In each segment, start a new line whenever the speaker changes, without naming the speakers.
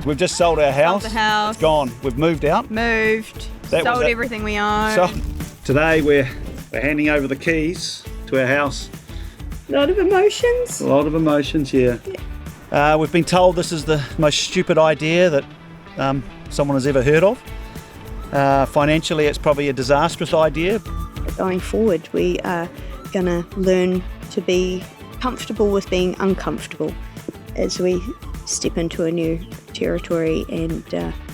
We've just sold our house.
Sold the house.
It's gone. We've moved out.
Moved.
That was
Sold
it.
everything we own.
So today we're handing over the keys to our house.
A lot of emotions.
A lot of emotions, yeah. We've been told this is the most stupid idea that someone has ever heard of. Financially, it's probably a disastrous idea.
Going forward, we are going to learn to be comfortable with being uncomfortable as we step into a new territory and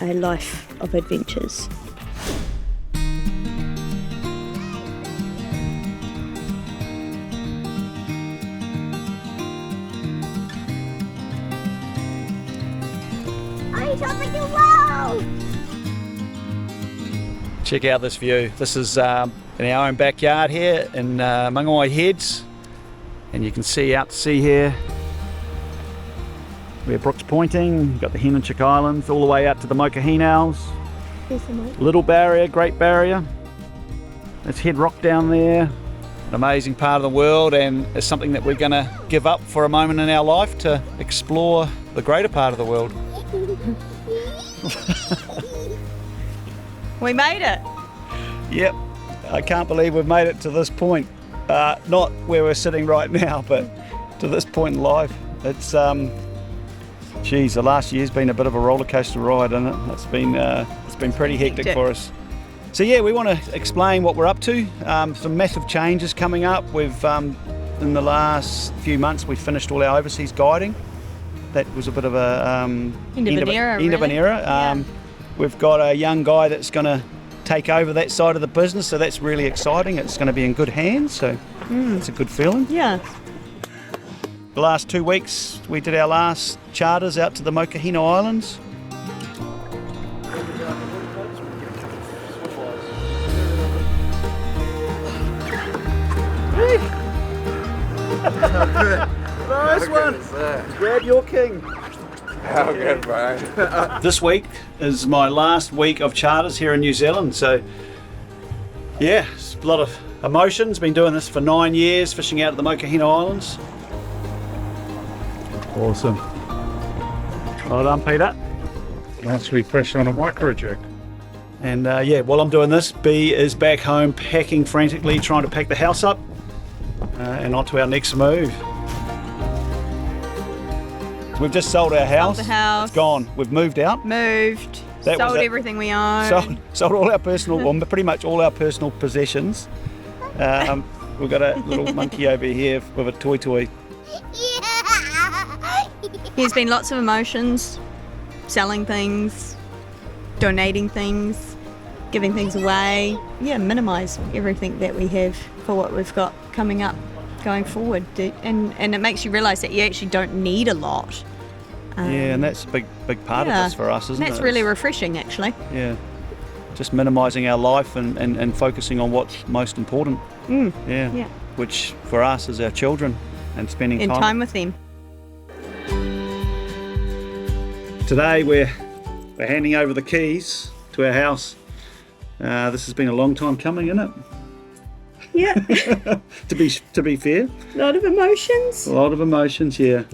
a life of adventures.
Check out this view. This is in our own backyard here in Mangawai Heads, and you can see out to sea here where Brooks Pointing. You've got the Hen and Chick Islands all the way out to the Mokahinau's. Little Barrier, Great Barrier. There's Head Rock down there. An amazing part of the world, and it's something that we're going to give up for a moment in our life to explore the greater part of the world.
We made it.
Yep, I can't believe we've made it to this point. Not where we're sitting right now, but to this point in life. It's, geez, the last year's been a bit of a roller coaster ride, isn't it? It's been pretty hectic for us. So yeah, we want to explain what we're up to. Some massive changes coming up. We've, in the last few months, we've finished all our overseas guiding. That was a bit of a
End of an era.
Yeah. We've got a young guy that's going to take over that side of the business, so that's really exciting. It's going to be in good hands, so it's a good feeling.
Yeah.
The last 2 weeks, we did our last charters out to the Mokahinau Islands. Nice one. Grab your king.
How good, Brian.
This week is my last week of charters here in New Zealand, so yeah, it's a lot of emotions. Been doing this for 9 years, fishing out at the Mokahinau Islands. Awesome. Well done, Peter.
Nice to be fresh on a micro jig.
And yeah, while I'm doing this, Bea is back home packing frantically, trying to pack the house up and on to our next move. We've just sold our house.
Sold the house.
It's gone. We've moved out.
Moved.
That was
sold
it.
everything we own.
Sold all our personal, well, pretty much all our personal possessions. We've got a little monkey over here with a toy.
There's been lots of emotions, selling things, donating things, giving things away. Yeah, minimise everything that we have for what we've got coming up going forward. And it makes you realise that you actually don't need a lot.
Yeah, and that's a big part of this for us, isn't it?
That's really refreshing, actually.
Yeah, just minimising our life and focusing on what's most important. Yeah, which for us is our children and spending
time with them.
Today we're handing over the keys to our house. This has been a long time coming, isn't it?
Yeah.
to be fair.
A lot of emotions.
A lot of emotions, yeah.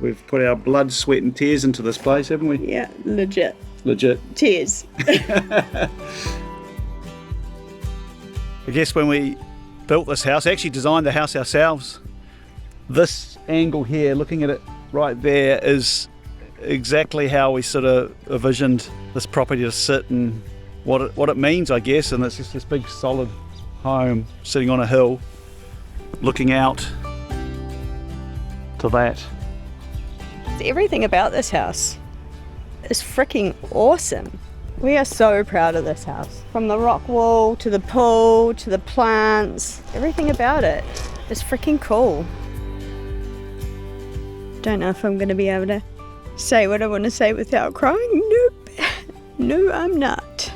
We've put our blood, sweat and tears into this place, haven't we?
Yeah, legit. Tears.
I guess when we built this house, actually designed the house ourselves, this angle here, looking at it right there, is exactly how we sort of envisioned this property to sit and what it means, I guess. And it's just this big solid home sitting on a hill looking out to that.
Everything about this house is freaking awesome. We are so proud of this house. From the rock wall to the pool to the plants, everything about it is freaking cool. Don't know if I'm going to be able to say what I want to say without crying. Nope. No, I'm not.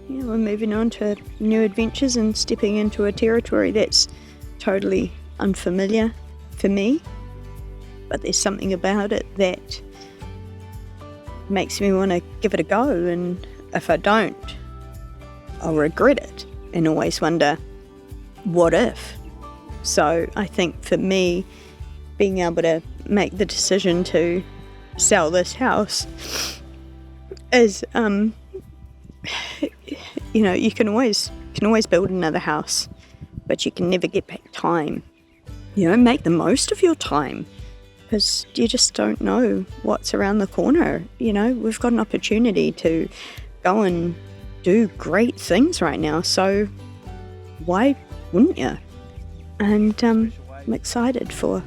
Yeah, we're moving on to new adventures and stepping into a territory that's totally unfamiliar for me. But there's something about it that makes me want to give it a go, and if I don't, I'll regret it and always wonder, what if? So I think for me, being able to make the decision to sell this house is, you can always build another house, but you can never get back time. Make the most of your time, because you just don't know what's around the corner. We've got an opportunity to go and do great things right now, so why wouldn't you? And I'm excited for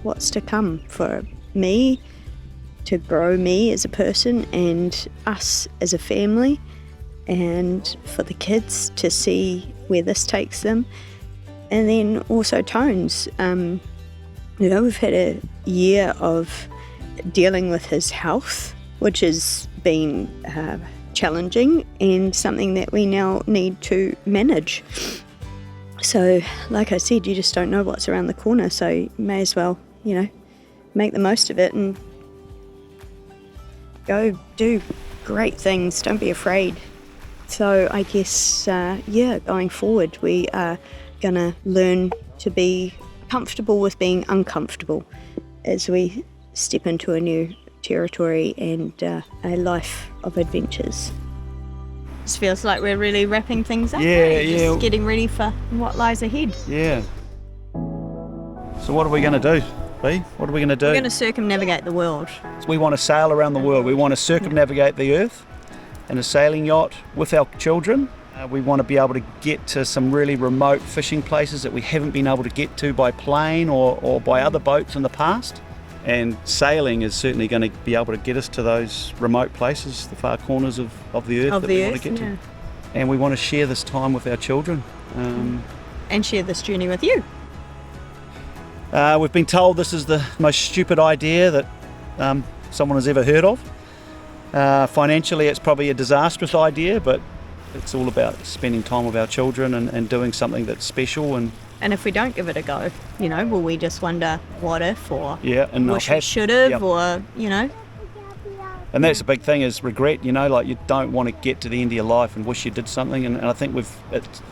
what's to come, for me to grow me as a person and us as a family, and for the kids to see where this takes them. And then also Tones, we've had a year of dealing with his health, which has been challenging and something that we now need to manage. So, like I said, you just don't know what's around the corner, so you may as well, make the most of it and go do great things. Don't be afraid. So I guess, going forward, we are going to learn to be comfortable with being uncomfortable as we step into a new territory and a life of adventures. This feels like we're really wrapping things up. Just getting ready for what lies ahead.
Yeah. So what are we going to do, Bea? What are we going to do?
We're going to circumnavigate the world.
We want to sail around the world. We want to circumnavigate the earth in a sailing yacht with our children. We want to be able to get to some really remote fishing places that we haven't been able to get to by plane or by other boats in the past. And sailing is certainly going to be able to get us to those remote places, the far corners of the earth we want to get to. And we want to share this time with our children.
And share this journey with you.
We've been told this is the most stupid idea that someone has ever heard of. Financially, it's probably a disastrous idea, but it's all about spending time with our children and doing something that's special.
And if we don't give it a go, will we just wonder what if, or wish we should have, or.
And that's the big thing, is regret. You don't want to get to the end of your life and wish you did something. And I think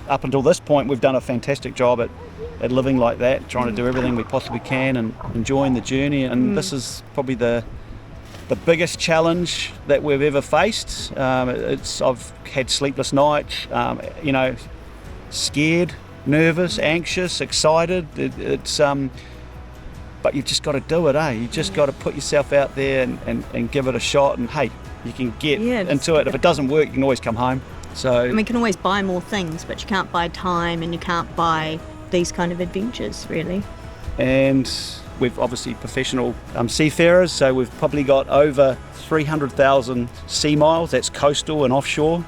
up until this point, we've done a fantastic job at living like that, trying to do everything we possibly can and enjoying the journey. And this is probably the biggest challenge that we've ever faced. I've had sleepless nights, scared, nervous, anxious, excited. But you've just got to do it, You just got to put yourself out there and give it a shot. And hey, you can get into it. If it doesn't work, you can always come home. So
we can always buy more things, but you can't buy time, and you can't buy these kind of adventures, really.
And we've obviously professional seafarers, so we've probably got over 300,000 sea miles. That's coastal and offshore.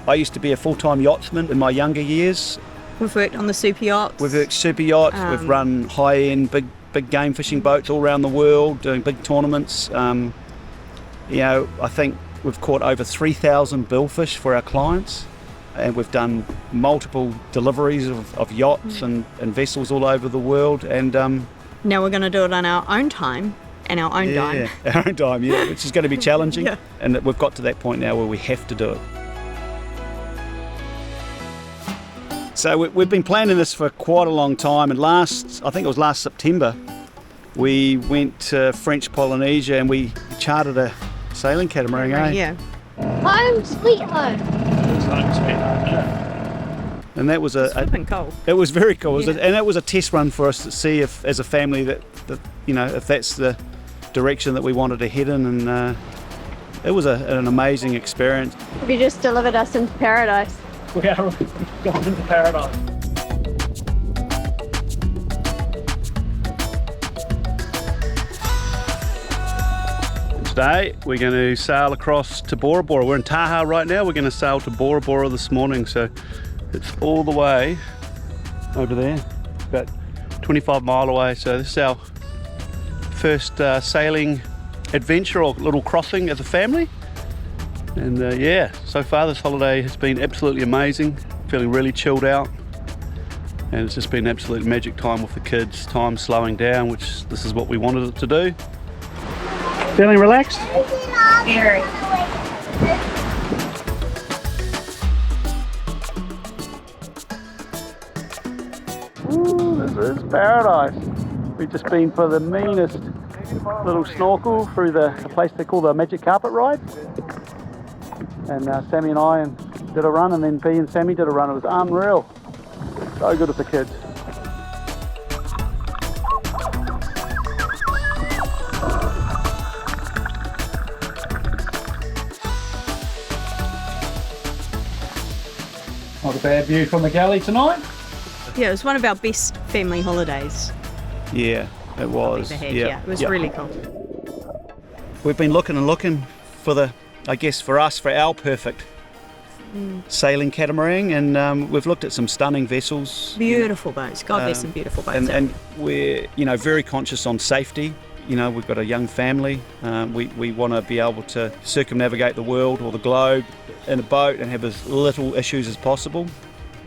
I used to be a full-time yachtsman in my younger years.
We've worked on the super yachts.
We've worked super yachts. We've run high-end, big game fishing boats all around the world, doing big tournaments. I think we've caught over 3,000 billfish for our clients, and we've done multiple deliveries of yachts and vessels all over the world. And
now we're going to do it on our own time and our own dime.
Our own time, which is going to be challenging. And we've got to that point now where we have to do it. So we've been planning this for quite a long time, and I think it was last September, we went to French Polynesia and we chartered a sailing catamaran.
Home sweet home.
And that was
cool.
It was very cool, and it was a test run for us to see if, as a family, that if that's the direction that we wanted to head in, and it was an amazing experience.
Have you just delivered us into paradise?
We are going into paradise. Today we're going to sail across to Bora Bora. We're in Taha right now. We're going to sail to Bora Bora this morning, so it's all the way over there, about 25 mile away. So this is our first sailing adventure or little crossing as a family. And so far this holiday has been absolutely amazing, feeling really chilled out, and it's just been absolute magic time with the kids, time slowing down, which this is what we wanted it to do. Feeling relaxed?
Very.
Ooh, this is paradise. We've just been for the meanest little snorkel through the place they call the Magic Carpet Ride. And Sammy and I did a run, and then Bea and Sammy did a run. It was unreal. So good with the kids. Not a bad view from the galley tonight.
Yeah, it was one of our best family holidays
Yeah, it was.
we've ever had. Yeah, it was really cool.
We've been looking and looking for our perfect sailing catamaran, and we've looked at some stunning vessels.
Beautiful boats. God, there's some beautiful boats.
And we're very conscious on safety. We've got a young family. We want to be able to circumnavigate the world or the globe in a boat and have as little issues as possible.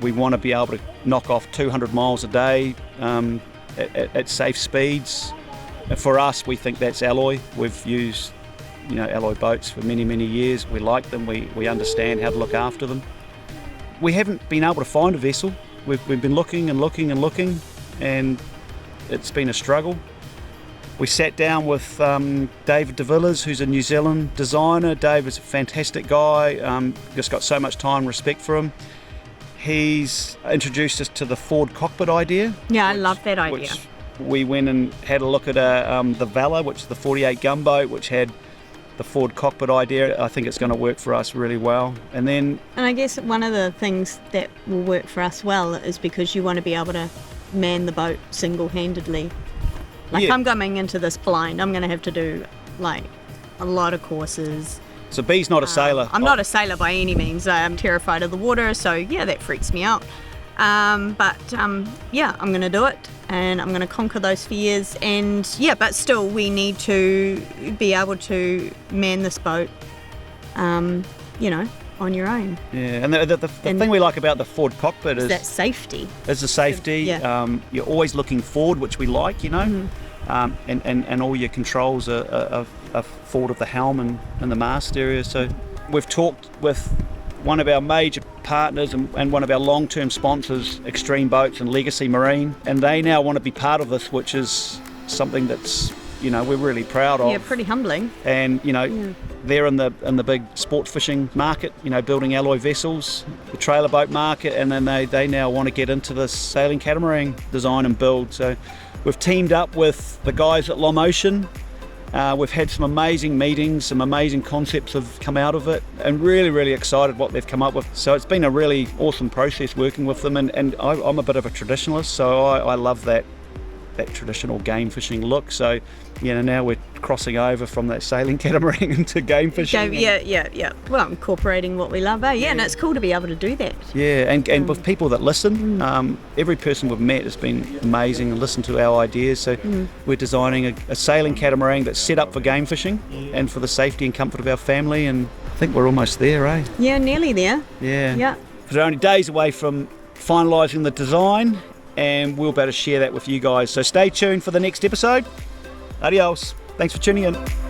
We want to be able to knock off 200 miles a day at safe speeds. For us, we think that's alloy. We've used alloy boats for many, many years. We like them. We understand how to look after them. We haven't been able to find a vessel. We've been looking and looking and looking, and it's been a struggle. We sat down with David de Villiers, who's a New Zealand designer. Dave is a fantastic guy, just got so much time and respect for him. He's introduced us to the forward cockpit idea.
Yeah, I love that idea.
We went and had a look at the Valor, which is the 48 gunboat, which had the forward cockpit idea. I think it's going to work for us really well. And
I guess one of the things that will work for us well is because you want to be able to man the boat single-handedly. If I'm coming into this blind, I'm going to have to do a lot of courses.
So Bea's not a sailor.
I'm not a sailor by any means. I'm terrified of the water, so yeah, that freaks me out. But I'm going to do it, and I'm going to conquer those fears. And but still, we need to be able to man this boat, on your own.
Yeah, and the thing we like about the forward cockpit is
that safety.
Is the safety.
Yeah.
You're always looking forward, which we like,
Mm-hmm.
And all your controls are forward of the helm and the mast area. So we've talked with one of our major partners and one of our long-term sponsors, Extreme Boats and Legacy Marine, and they now want to be part of this, which is something that's we're really proud of.
Yeah, pretty humbling.
And they're in the big sport fishing market, building alloy vessels, the trailer boat market, and then they now want to get into this sailing catamaran design and build. So we've teamed up with the guys at Lom Ocean. We've had some amazing meetings, some amazing concepts have come out of it, and really, really excited what they've come up with. So it's been a really awesome process working with them, and I'm a bit of a traditionalist, so I love that traditional game fishing look. So now we're crossing over from that sailing catamaran into game fishing.
Yeah. Well, incorporating what we love, Yeah, and it's cool to be able to do that.
Yeah, and with people that listen, every person we've met has been amazing and listened to our ideas. So we're designing a sailing catamaran that's set up for game fishing and for the safety and comfort of our family, and I think we're almost there, eh?
Yeah, nearly there.
Yeah. We're only days away from finalising the design, and we'll be able to share that with you guys. So stay tuned for the next episode. Adios. Thanks for tuning in.